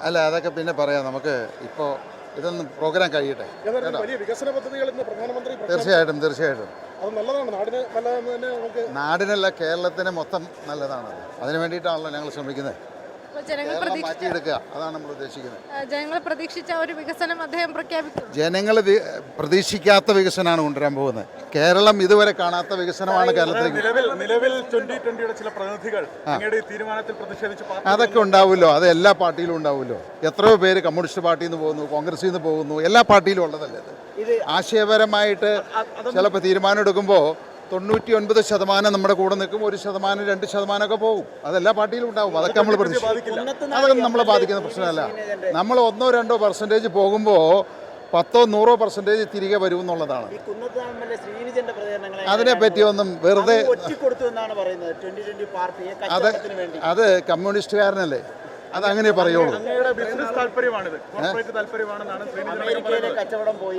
അല്ല, അതൊക്കെ പിന്നെ പറയാം. നമുക്ക് ഇപ്പോൾ ഇതൊന്നും പ്രോഗ്രാം കഴിയട്ടെ. വലിയ വികസന പദ്ധതികൾ ഇന്ന് പ്രധാനമന്ത്രി തീർച്ചയായിട്ടും അത് നല്ലതാണ്, നാടിന് നല്ലതെന്ന് തന്നെ നമുക്ക്. നാടിനല്ല, കേരളത്തിന് മൊത്തം നല്ലതാണ്. അതിന് വേണ്ടിയിട്ടാണല്ലോ ഞങ്ങൾ ശ്രമിക്കുന്നത്. കേരളം മാറ്റിയെടുക്കുക, അതാണ് നമ്മൾ ഉദ്ദേശിക്കുന്നത്. ജനങ്ങൾ പ്രതീക്ഷിച്ച ഒരു വികസനം അദ്ദേഹം പ്രഖ്യാപിക്കും. ജനങ്ങൾ പ്രതീക്ഷിക്കാത്ത വികസനമാണ് കൊണ്ടുവരാൻ പോകുന്നത്. കേരളം ഇതുവരെ കാണാത്ത വികസനമാണ് കേരളത്തിലേക്ക്. നിലവിൽ 2020 ചില പ്രതിനിധികൾ തീരുമാനത്തിൽ പ്രതിഷേധിച്ച് അതൊക്കെ ഉണ്ടാവുമല്ലോ, അത് എല്ലാ പാർട്ടിയിലും ഉണ്ടാവുമല്ലോ. എത്രയോ പേര് കമ്മ്യൂണിസ്റ്റ് പാർട്ടിയിൽ നിന്ന് പോകുന്നു, കോൺഗ്രസിൽ നിന്ന് പോകുന്നു, എല്ലാ പാർട്ടിയിലും ഉള്ളതല്ലേ ഇത്. ആശയപരമായിട്ട് ചിലപ്പോൾ തീരുമാനം എടുക്കുമ്പോൾ 99% നമ്മുടെ കൂടെ നിൽക്കും, 1%, 2% പോകും. അതെല്ലാ പാർട്ടിയിലും ഉണ്ടാവും. അതൊക്കെ നമ്മൾ പ്രതീക്ഷിക്കും. അതൊക്കെ നമ്മളെ ബാധിക്കുന്ന പ്രശ്നമല്ല. നമ്മൾ 1-2% പോകുമ്പോൾ 10-100% തിരികെ വരും എന്നുള്ളതാണ്. അതിനെപ്പറ്റിയൊന്നും വെറുതെ അത് കമ്മ്യൂണിസ്റ്റുകാരനല്ലേ, അതങ്ങനെ പറയുള്ളൂ.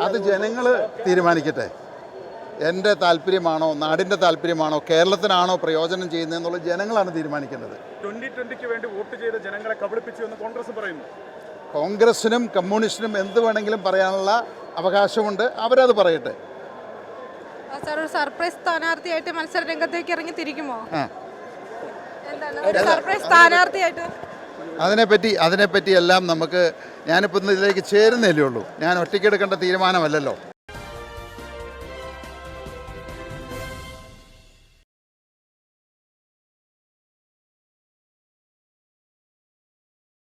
അത് ജനങ്ങൾ തീരുമാനിക്കട്ടെ. എൻ്റെ താല്പര്യമാണോ, നാടിൻ്റെ താല്പര്യമാണോ, കേരളത്തിനാണോ പ്രയോജനം ചെയ്യുന്നതെന്നുള്ളത് ജനങ്ങളാണ് തീരുമാനിക്കേണ്ടത്. 2020 വേണ്ടി വോട്ട് ചെയ്ത ജനങ്ങളെ കബളിപ്പിച്ചു എന്ന് കോൺഗ്രസ് പറയുന്നു. കോൺഗ്രസിനും കമ്മ്യൂണിസ്റ്റിനും എന്ത് വേണമെങ്കിലും പറയാനുള്ള അവകാശമുണ്ട്, അവരത് പറയട്ടെ. ഒരു സർപ്രൈസ് സ്ഥാനാർത്ഥിയായിട്ട് മത്സര രംഗത്തേക്ക് ഇറങ്ങി തിരിക്കുമോ? സർപ്രൈസ് സ്ഥാനാർത്ഥിയായിട്ട് അതിനെപ്പറ്റി എല്ലാം നമുക്ക്, ഞാനിപ്പോൾ ഇതിലേക്ക് ചേരുന്നല്ലേ ഉള്ളൂ. ഞാൻ ഒറ്റയ്ക്കെടുക്കേണ്ട തീരുമാനമല്ലല്ലോ.